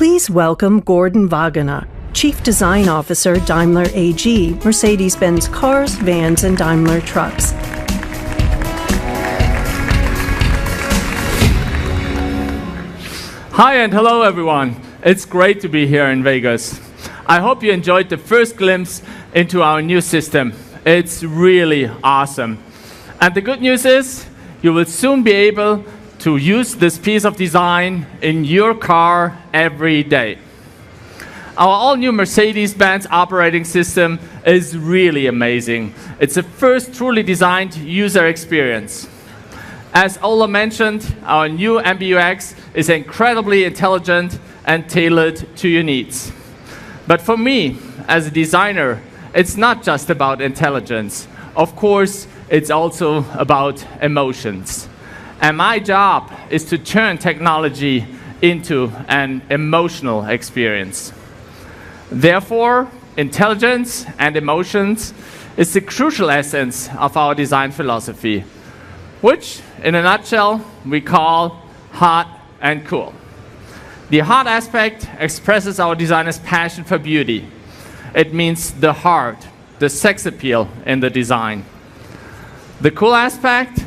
Please welcome Gordon Wagener, Chief Design Officer, Daimler AG, Mercedes-Benz Cars, Vans, and Daimler Trucks. Hi and hello everyone. It's great to be here in Vegas. I hope you enjoyed the first glimpse into our new system. It's really awesome. And the good news is you will soon be able to use this piece of design in your car every day. Our all-new Mercedes-Benz operating system is really amazing. It's the first truly designed user experience. As Ola mentioned, our new MBUX is incredibly intelligent and tailored to your needs. But for me, as a designer, it's not just about intelligence. Of course, it's also about emotions. And my job is to turn technology into an emotional experience. Therefore, intelligence and emotions is the crucial essence of our design philosophy, which, in a nutshell, we call hot and cool. The hot aspect expresses our designer's passion for beauty. It means the heart, the sex appeal in the design. The cool aspect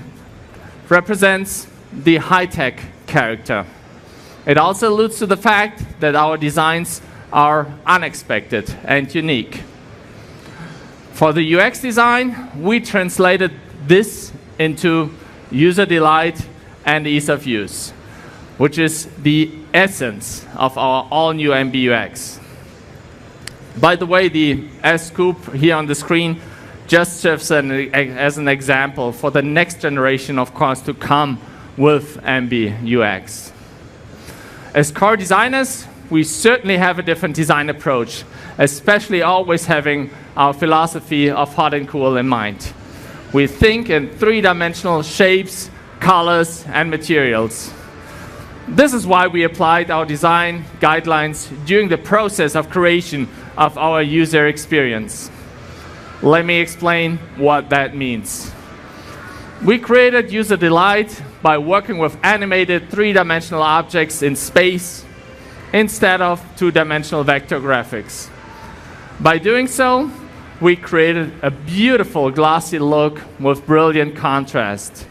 represents the high-tech character. It also alludes to the fact that our designs are unexpected and unique. For the UX design, we translated this into user delight and ease of use, which is the essence of our all-new MBUX. By the way, the S-Coupe here on the screen just serves as an example for the next generation of cars to come with MBUX. As car designers, we certainly have a different design approach, especially always having our philosophy of hot and cool in mind. We think in three-dimensional shapes, colors, and materials. This is why we applied our design guidelines during the process of creation of our user experience. Let me explain what that means. We created user delight by working with animated three-dimensional objects in space instead of two-dimensional vector graphics. By doing so, we created a beautiful glossy look with brilliant contrast.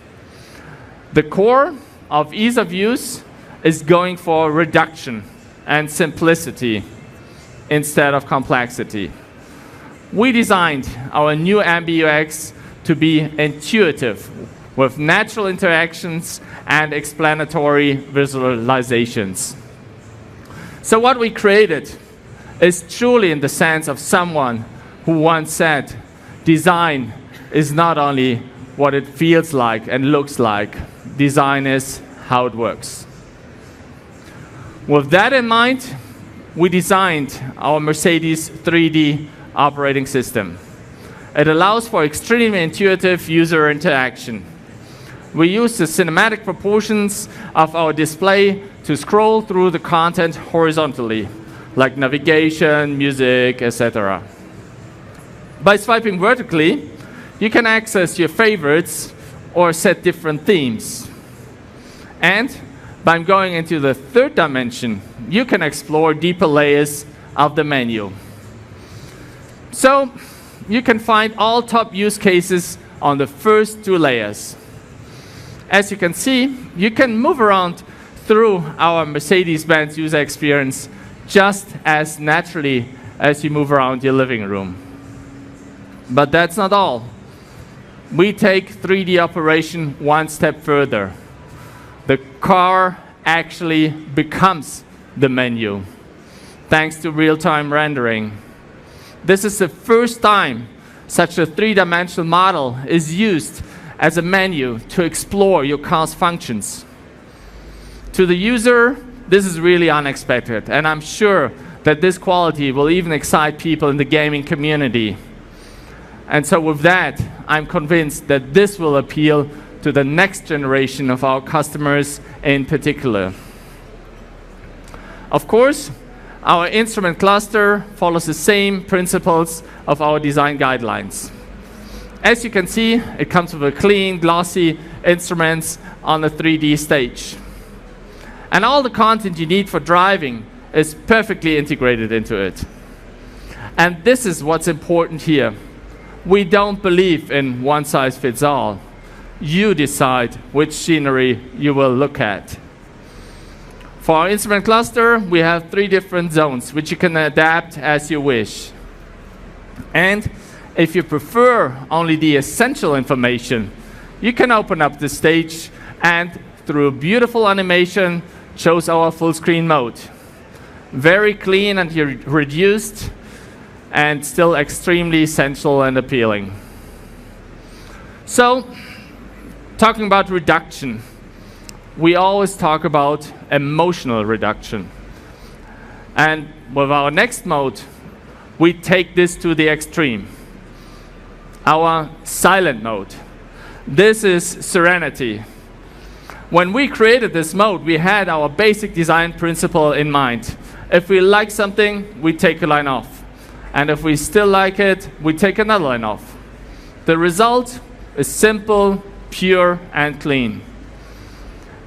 The core of ease of use is going for reduction and simplicity instead of complexity. We designed our new MBUX to be intuitive with natural interactions and explanatory visualizations. So what we created is truly in the sense of someone who once said, design is not only what it feels like and looks like, design is how it works. With that in mind, we designed our Mercedes 3D operating system. It allows for extremely intuitive user interaction. We use the cinematic proportions of our display to scroll through the content horizontally, like navigation, music, etc. By swiping vertically, you can access your favorites or set different themes. And by going into the third dimension, you can explore deeper layers of the menu. So you can find all top use cases on the first two layers. As you can see, you can move around through our Mercedes-Benz user experience just as naturally as you move around your living room. But that's not all. We take 3D operation one step further. The car actually becomes the menu, thanks to real-time rendering. This is the first time such a three-dimensional model is used as a menu to explore your car's functions. To the user, this is really unexpected, and I'm sure that this quality will even excite people in the gaming community. And so with that, I'm convinced that this will appeal to the next generation of our customers in particular. Of course, our instrument cluster follows the same principles of our design guidelines. As you can see, it comes with a clean, glossy instruments on the 3D stage. And all the content you need for driving is perfectly integrated into it. And this is what's important here. We don't believe in one size fits all. You decide which scenery you will look at. For our instrument cluster, we have 3 different zones, which you can adapt as you wish. And if you prefer only the essential information, you can open up the stage and, through a beautiful animation, shows our full screen mode. Very clean and reduced, and still extremely essential and appealing. So, talking about reduction, we always talk about emotional reduction. And with our next mode, we take this to the extreme. Our silent mode. This is serenity. When we created this mode, we had our basic design principle in mind. If we like something, we take a line off. And if we still like it, we take another line off. The result is simple, pure, and clean.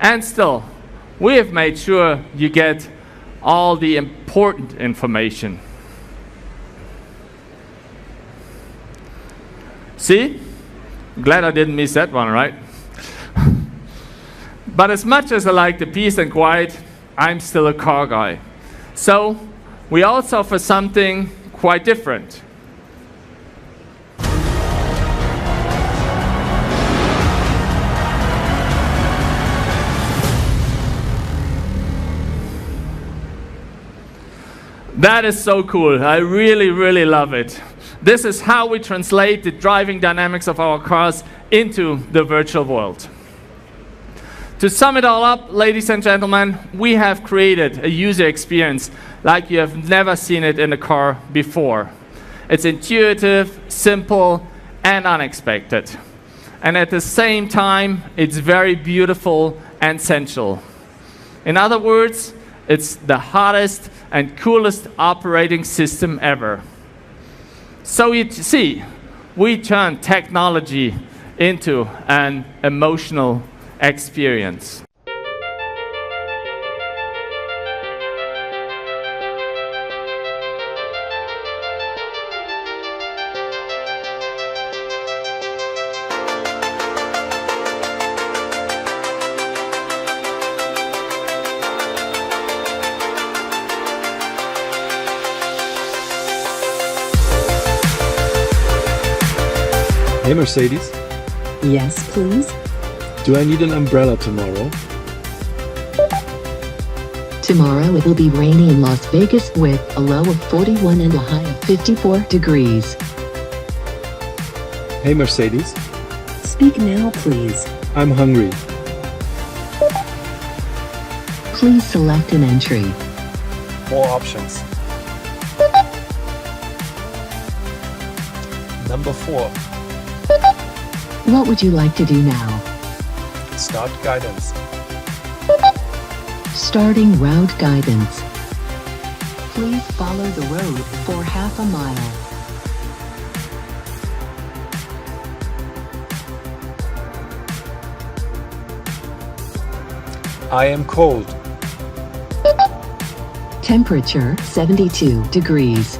And still, we have made sure you get all the important information. See? Glad I didn't miss that one, right? But as much as I like the peace and quiet, I'm still a car guy. So, we also offer something quite different. That is so cool. I really, really love it. This is how we translate the driving dynamics of our cars into the virtual world. To sum it all up, ladies and gentlemen, we have created a user experience like you have never seen it in a car before. It's intuitive, simple, and unexpected. And at the same time, it's very beautiful and sensual. In other words, it's the hottest and coolest operating system ever. So you see, we turn technology into an emotional experience. Hey Mercedes, Yes, please. do I need an umbrella tomorrow? Tomorrow it will be rainy in Las Vegas with a low of 41 and a high of 54 degrees. Hey Mercedes, Speak now, please. I'm hungry. Please select an entry. More options. Number 4. What would you like to do now? Start guidance. Starting route guidance. Please follow the road for half a mile. I am cold. Temperature 72 degrees.